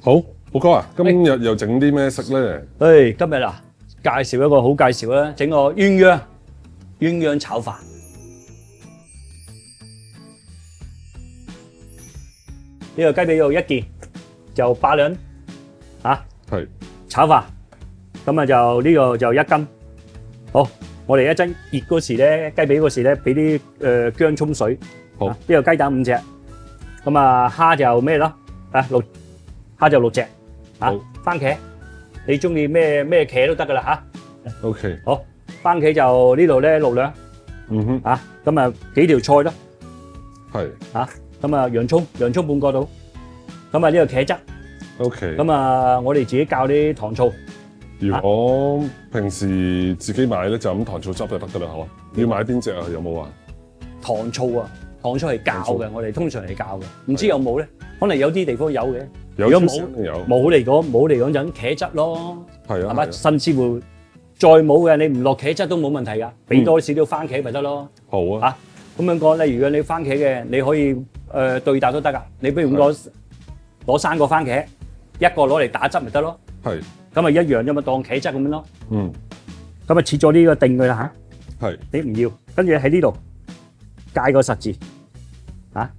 好，寶哥啊，今日又整啲咩食咧？今日啊，介紹一個好介紹啦，整個鴛鴦炒飯。呢個雞髀肉1件就8兩嚇，係炒飯。咁啊就呢個就1斤。好，我哋一陣熱嗰時咧，雞髀嗰時咧，俾啲薑葱水。好，呢個雞蛋5隻。咁啊蝦就咩咯？蝦就6隻。好，番茄，你中意咩茄都得噶啦嚇。OK，好，番茄就呢度咧6兩。咁啊幾條菜咯。係咁啊洋葱半個到。咁啊呢個茄汁。OK。咁啊我哋自己教啲糖醋。如果平時自己買咧，就咁糖醋汁就得噶啦，嗬。要買邊隻啊？有冇啊？糖醋啊，糖醋係教嘅，我哋通常係教嘅。唔知有冇咧？可能有啲地方有嘅。如果冇嚟講就茄汁咯。係啊。係嘛？甚至乎再冇嘅，你唔落茄汁都冇問題㗎，俾多少少番茄咪得咯。好啊。咁樣講咧，如果你番茄嘅，你可以對答都得㗎。你不如咁攞3個番茄，一個攞嚟打汁咪得咯。係。咁啊一樣啫嘛，當茄汁咁樣咯。咁啊切咗呢個定佢啦嚇。係。你唔要，跟住喺呢度界個實字嚇。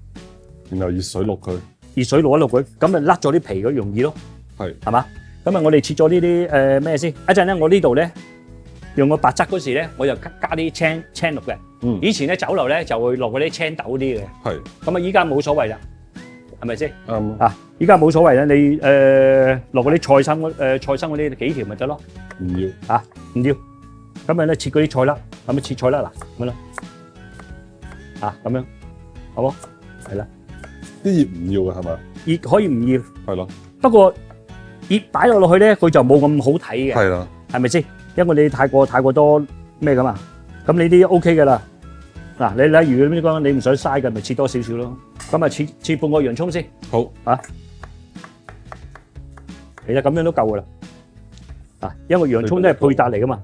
然後熱水渌佢。熱水渌一渌佢，咁咪甩咗啲皮，佢容易咯。係嘛？咁啊，我哋切咗呢啲咩先？一陣咧，我呢度咧用個白汁嗰時咧，我就加啲青綠嘅。以前咧酒樓咧就會落嗰啲青豆啲嘅。係。咁啊，依家冇所謂啦，係咪先？啱。依家冇所謂啦，你落嗰啲菜心嗰啲幾條咪得咯。唔要。唔要。咁啊咧切嗰啲菜粒，咁啊切菜粒嗱咁樣咯。咁樣，好冇？係啦。啲葉唔要嘅係嘛？葉可以唔要。係咯。不過葉擺落去咧，佢就冇咁好睇嘅。係啦。係咪先？因為你太過多咩咁啊？咁你啲 OK 嘅啦。嗱，你例如咁講，你唔想嘥嘅，咪切多少少咯。咁啊，切半個洋葱先。好。其實咁樣都夠嘅啦。因為洋葱都係配搭嚟嘅嘛。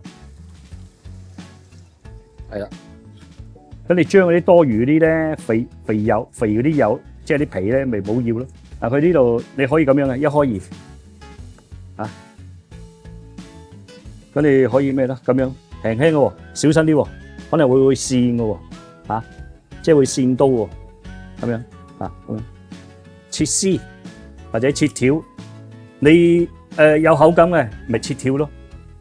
係啦。咁你將嗰啲多餘嗰啲咧，肥嗰啲油。即係啲皮咧，咪冇要咯。佢呢度你可以咁樣嘅，一開二，咁你可以咩咧？咁樣輕輕嘅喎，小心啲喎，可能會跣嘅喎，即係會跣刀喎，咁樣咁樣切絲或者切條，你有口感嘅咪切條咯。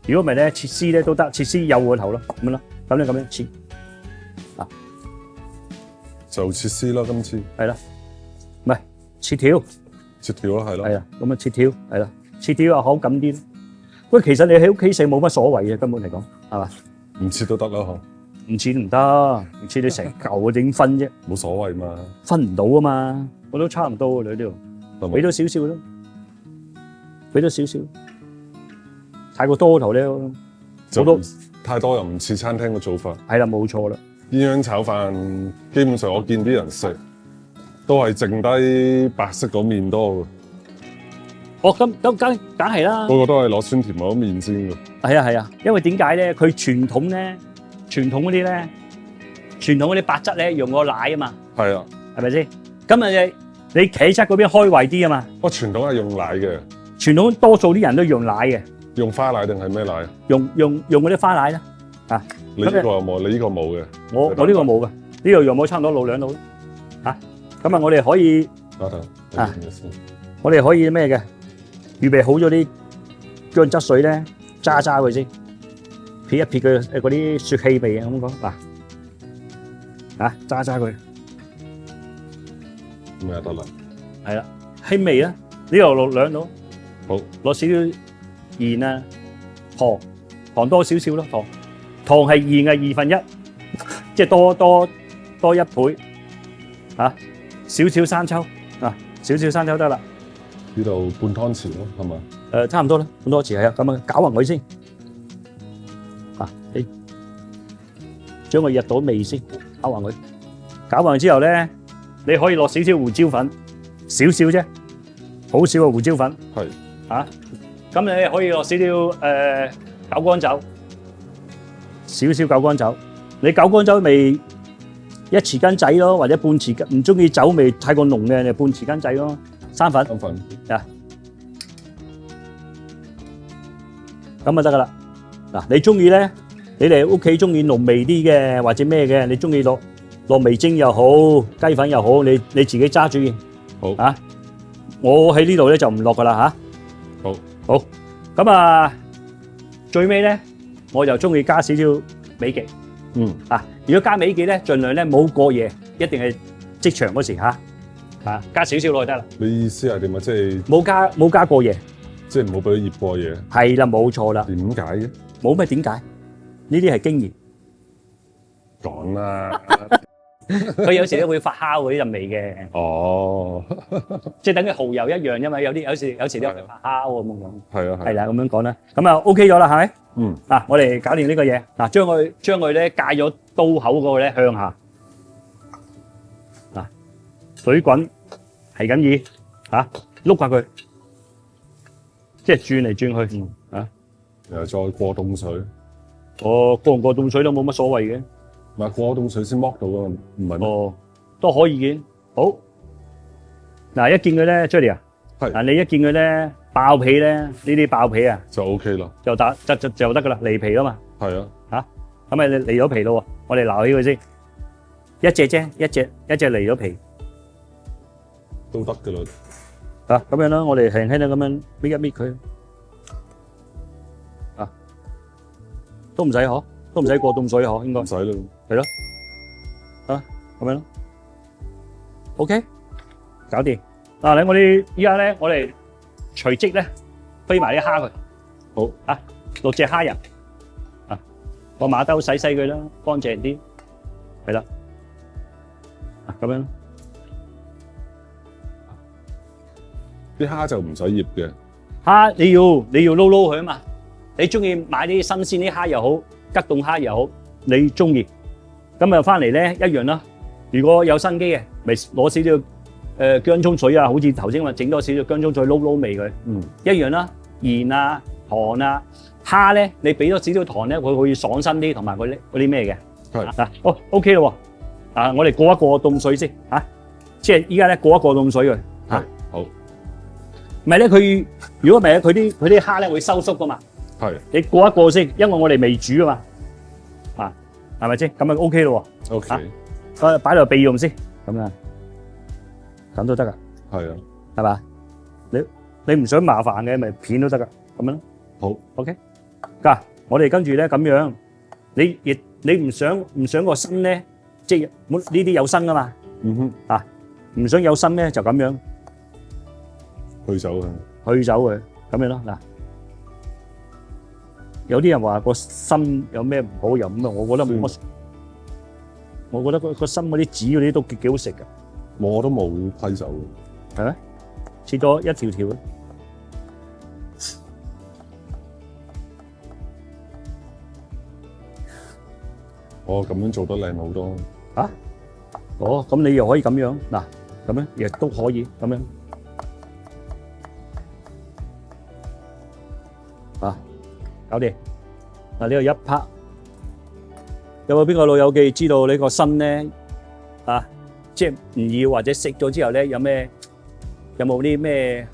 如果唔係咧，切絲咧都得，切絲有個頭咯，咁樣咯，咁樣切，就切絲啦，今次係啦。唔係切條咯，係咯。係啊，咁啊切條係啦，切條又口感啲咯。喂，其實你喺屋企食冇乜所謂嘅，根本嚟講係嘛？唔切都得啦，嗬。唔切唔得，唔切你成嚿點分啫？冇所謂嘛。分唔到啊嘛，我都差唔多你呢度，俾多少少咯，俾多少少。太過多頭咧，好多太多又唔似餐廳嘅做法。係啦，冇錯啦。鴛鴦炒飯基本上我見啲人食。都係剩低白色嗰面多嘅。咁梗係啦。個個都係攞酸甜嗰面先嘅。係啊，因為點解咧？佢傳統嗰啲白汁咧用個奶啊嘛。係啊。係咪先？咁啊你茄汁嗰邊開胃啲啊嘛。傳統係用奶嘅。傳統多數啲人都用奶嘅。用花奶定係咩奶？用嗰啲花奶啦。你呢個有冇？你呢個冇嘅。我呢個冇嘅。呢度用冇差唔多6兩到。咁啊，我哋可以我哋可以咩嘅？預備好咗啲薑汁水咧，揸佢先，撇一撇佢嗰啲雪氣味啊，咁講嗱，揸佢，咁就得啦。係啦，輕味啦，呢度落2度，好，落少少鹽啊，糖多少少咯，糖係鹽嘅1/2，即係多1倍，少少生抽少少生抽得啦。呢度半湯匙咯，係嘛？差唔多啦，半湯匙係啊。咁啊，攪勻佢先。將佢入到味先，攪勻佢。攪勻之後咧，你可以落少少胡椒粉，少少啫，好少嘅胡椒粉。係。咁你可以落少少九乾酒，少少九乾酒。你九乾酒味。1匙羹仔咯，或者半匙羹，唔中意酒味太過濃嘅，你半匙羹仔咯。生粉咁就得噶啦。嗱，你中意咧，你哋屋企中意濃味啲嘅或者咩嘅，你中意落味精又好，雞粉又好，你自己揸主意。好啊，我喺呢度咧就唔落噶啦嚇。好，咁啊，最尾咧我就中意加少少美極。如果加美極咧，盡量咧冇過夜，一定係即場嗰時嚇。加少少落去得啦。你意思係點啊？即係冇加過夜，即係唔好俾佢醃過夜。係啦，冇錯啦。點解嘅？冇咩點解？呢啲係經驗。講啦，佢有時都會發酵嗰啲陣味嘅。哦，即係等於蠔油一樣啫嘛。有時都係發酵咁樣。係啊，係啦，咁樣講啦。咁啊 OK 咗啦，係咪？嗱，我哋搞掂呢個嘢。嗱，將佢咧戒咗刀口嗰個咧向下。嗱，水滾係緊要碌下佢，即係轉嚟轉去。又再過凍水。過唔過凍水都冇乜所謂嘅。唔係過凍水先剝到啊，唔係咩？都可以嘅。好，嗱，一見佢咧 ，Judy 啊，嗱，你一見佢咧爆皮咧，呢啲爆皮啊，就 OK 啦，就得噶啦，離皮啊嘛。係啊，咁咪離咗皮咯喎，我哋撈起佢先，一隻啫，一隻離咗皮都得噶啦。咁樣啦，我哋輕輕咁樣搣一搣佢，都唔使嗬，都唔使過凍水嗬，應該唔使啦，係咯，咁樣咯 ，OK， 搞掂。嗱，我哋依家咧，我哋隨即咧飛埋啲蝦佢，好，6隻蝦仁，個馬兜洗佢啦，乾淨啲，係啦，咁樣。啲蝦就唔使醃嘅，蝦你要撈佢啊嘛，你中意買啲新鮮啲蝦又好，急凍蝦又好，你中意，咁啊翻嚟咧一樣啦。如果有新機嘅，咪攞少少薑葱水啊，好似頭先話整多少少薑葱水撈味佢，一樣啦。鹽啊、糖啊，蝦咧你俾多少少糖咧，佢會爽身啲，同埋嗰啲咩嘅。係OK 咯喎，我哋過一過凍水先即係依家咧過一過凍水佢好。唔係咧，佢如果唔係咧，佢啲蝦咧會收縮噶嘛。係。你過一過先，因為我哋未煮啊嘛。係咪先？咁咪 OK 咯喎。OK。擺落備用先，咁都得噶。係啊。係嘛？你唔想麻煩嘅，咪片都得噶，咁樣咯。好。OK。我哋跟住咧咁樣，你唔想個身咧，即係呢啲有身噶嘛。唔想有身咧，就咁樣。去走佢，咁樣咯。嗱，有啲人話個心有咩唔好，又咁啊，我覺得冇乜。我覺得個心嗰啲籽嗰啲都幾好食噶。我都冇批手，係咩？切咗一條條嘅。咁樣做得靚好多。咁你又可以咁樣，嗱，咁樣亦都可以咁樣。搞掂。嗱，呢個一拍，有冇邊個老友記知道呢個身咧即係唔要或者食咗之後咧有冇啲咩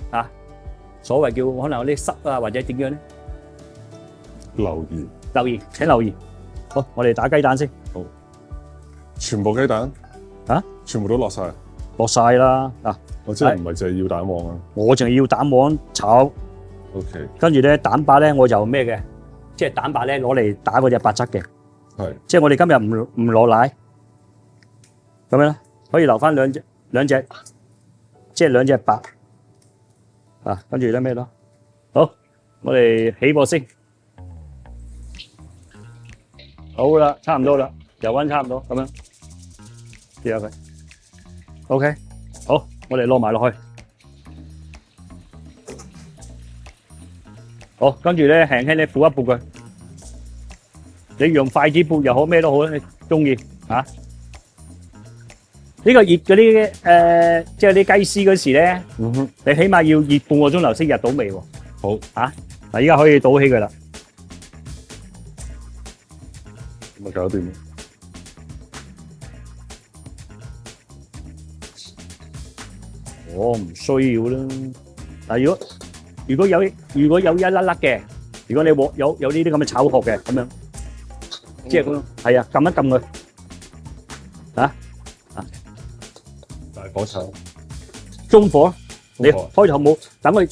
所謂叫可能有啲濕啊或者點樣咧？留言，請留言。好，我哋打雞蛋先。好，全部雞蛋全部都落晒。落晒啦。我真係唔係淨係要蛋黃啊？我淨係要蛋黃炒。OK。跟住咧蛋白咧我就咩嘅，即係蛋白咧攞嚟打嗰隻白質嘅。係。即係我哋今日唔攞奶，咁樣可以留翻兩隻，即係兩隻白。跟住咧咩咯？好，我哋起鑊先。好啦，差唔多啦，油溫差唔多，咁樣試下佢。OK，好，我哋落埋落去。好，跟住咧輕輕咧撥一撥佢。你用筷子撥又好，咩都好，你中意呢個熱嗰啲即係啲雞絲嗰時咧，你起碼要熱半個鐘頭先入到味喎。好嗱，依家可以倒起佢啦。咪搞掂。我唔需要啦。嗱，如果有一粒粒嘅，如果你有呢啲咁嘅炒殼嘅咁樣，即係咁樣，係啊，撳一撳佢，大火炒，中火，你開頭冇等佢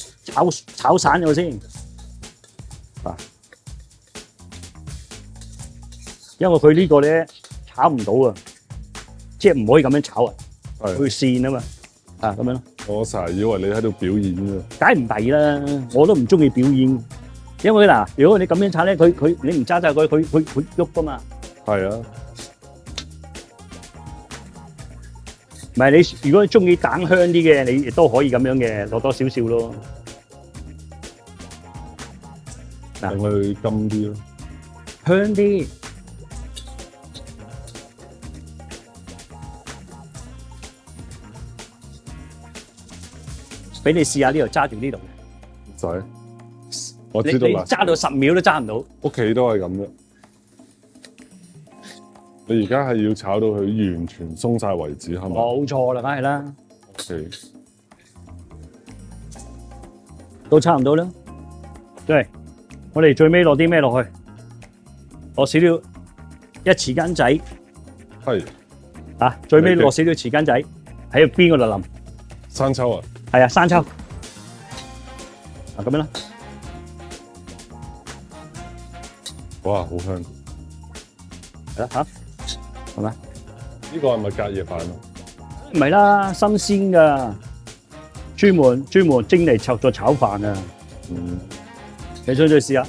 炒散咗先，因為佢呢個咧炒唔到啊，即係唔可以咁樣炒啊，佢跣啊嘛，咁樣咯。我成日以為你喺度表演㗎，梗係唔係啦，我都唔中意表演，因為嗱，如果你咁樣炒咧，佢你唔揸揸佢喐噶嘛。係啊，唔係你如果你中意蛋香啲嘅，你亦都可以咁樣嘅，落多少少咯。等佢金啲咯，香啲。俾你試下呢度揸住呢度嘅，唔使，我知道啦。你揸到10秒都揸唔到。屋企都係咁嘅。你而家係要炒到佢完全鬆晒為止，係咪？冇錯啦，梗係啦。OK，都差唔多啦。對，我哋最尾落啲咩落去？落少少一匙羹仔。係。最尾落少少匙羹仔喺邊嗰度淋？生抽啊？係啊，生抽。咁樣啦。哇，好香！係啦係咪？呢個係咪隔夜飯啊？唔係啦，新鮮㗎，專門蒸嚟做炒飯啊！你想唔想試下？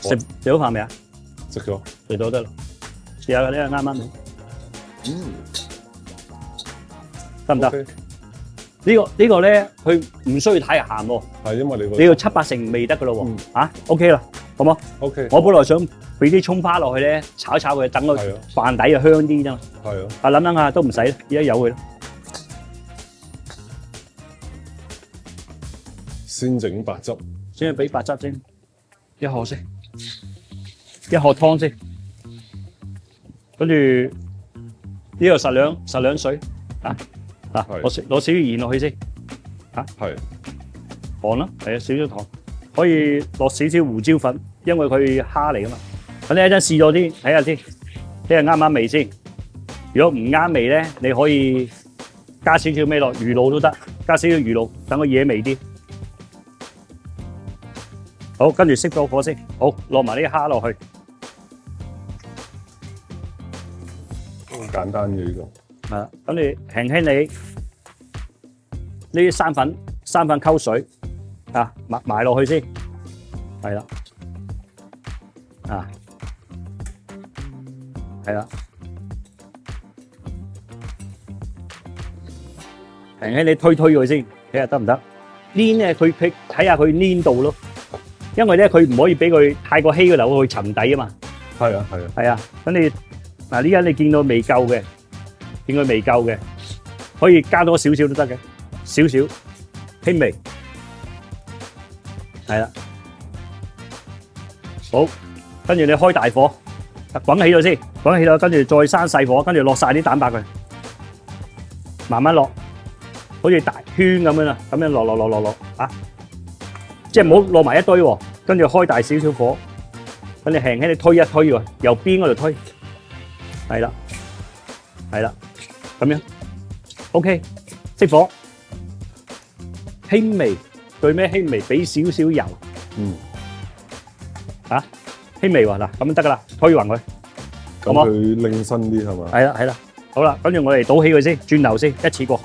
食到飯未啊？食咗，食到得啦。試下呢個啱啱得唔得？呢個咧，佢唔需要太鹹喎。係因為你要7-8成味得㗎咯喎。OK 啦，好冇 ？OK。我本來想俾啲葱花落去咧，炒佢，等個飯底就香啲啫嘛。係啊。諗下都唔使啦，而家有佢啦。先整白汁，先俾白汁先，一殼先，一殼湯先，跟住呢個實兩水攞少少鹽落去先，係糖啦，係啊，少少糖，可以落少少胡椒粉，因為佢蝦嚟噶嘛。咁你一陣試咗啲，睇下先，睇下啱唔啱味先。如果唔啱味咧，你可以加少少咩落，魚露都得，加少少魚露，等佢惹味啲。好，跟住熄咗火先，好，落埋啲蝦落去。好簡單嘅呢個。係啦，咁你輕輕你呢啲生粉溝水埋落去先，係啦，係啦，輕輕你推佢先，睇下得唔得？黏咧，佢睇下佢黏度咯，因為咧佢唔可以俾佢太過稀嘅流去沉底啊嘛。係啊，係啊。係啊，咁你嗱呢家你見到未夠嘅。應該未夠嘅，可以加多少少都得嘅，少少輕微，係啦。好，跟住你開大火，滾起咗先，滾起咗，跟住再閂細火，跟住落晒啲蛋白佢，慢慢落，好似大圈咁樣啦，咁樣落即係唔好落埋一堆喎，跟住開大少少火，跟住輕輕你推一推喎，由邊嗰度推，係啦，係啦。咁樣 ，OK，熄火，輕微，對咩輕微？俾少少油，輕微喎嗱，咁得噶啦，推勻佢，咁佢拎身啲係嘛？係啦，好啦，跟住我哋倒起佢先，轉頭先，一次過，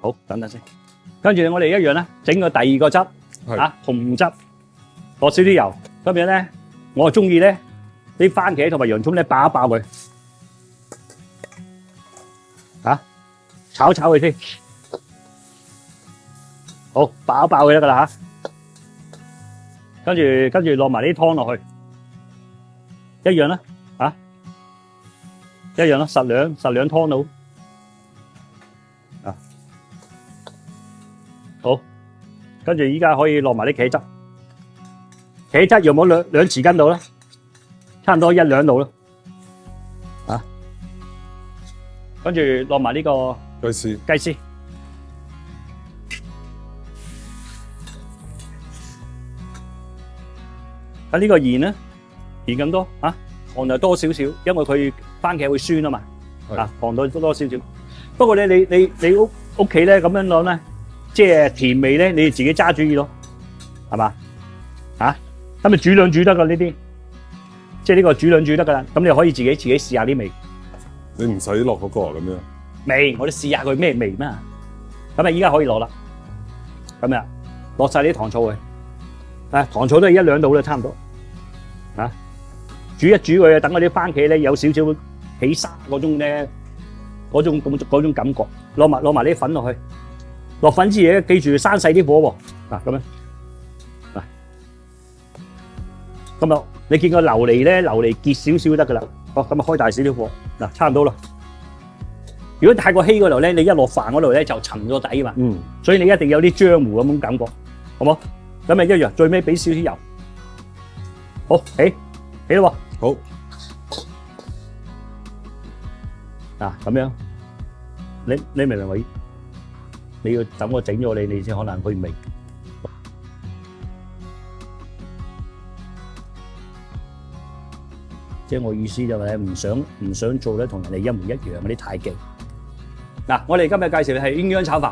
好，等等先，跟住我哋一樣啦，整個第二個汁，紅汁，落少啲油，咁樣咧，我中意咧。啲番茄同埋洋葱咧爆一爆佢，炒佢先，好爆一爆佢得噶啦嚇，跟住落埋啲湯落去，一樣啦一樣啦，實兩湯到，好，跟住依家可以落埋啲茄汁，茄汁用冇兩匙羹到啦。差唔多1、2度咯，跟住落埋呢個雞絲，呢個鹽咧，鹽咁多啊，糖就多少少，因為佢番茄會酸啊嘛，啊糖多少少。不過咧，你屋企咧咁樣講咧，即係甜味咧，你自己揸主意咯，係嘛？啊，咁咪煮兩煮得噶呢啲，即係呢個煮兩煮得噶啦。咁你可以自己試下啲味。你唔使落嗰個咁樣。味，我哋試下佢咩味嘛。咁啊，依家可以落啦。咁啊，落晒啲糖醋去。啊，糖醋都係1-2度啦，差唔多。啊，煮一煮佢，等嗰啲番茄咧有少少起沙嗰種咧，嗰種感覺。攞埋啲粉落去，落粉之餘記住閂細啲火喎。嗱咁樣，嗱，咁啊，你見個琉璃結少少得噶啦。好，咁啊開大少啲火，嗱差唔多啦。如果太過稀嗰度咧，你一落飯嗰度咧就沉咗底啊嘛。所以你一定有啲漿糊咁種感覺，好冇？咁咪一樣，最尾俾少少油。好，起啦喎。好。嗱咁樣，你明唔明我意？你要等我整咗你先可能去味。即係我意思就係唔想做咧同人哋一模一樣嗰啲太勁。嗱，我哋今日介紹嘅係鴛鴦炒飯。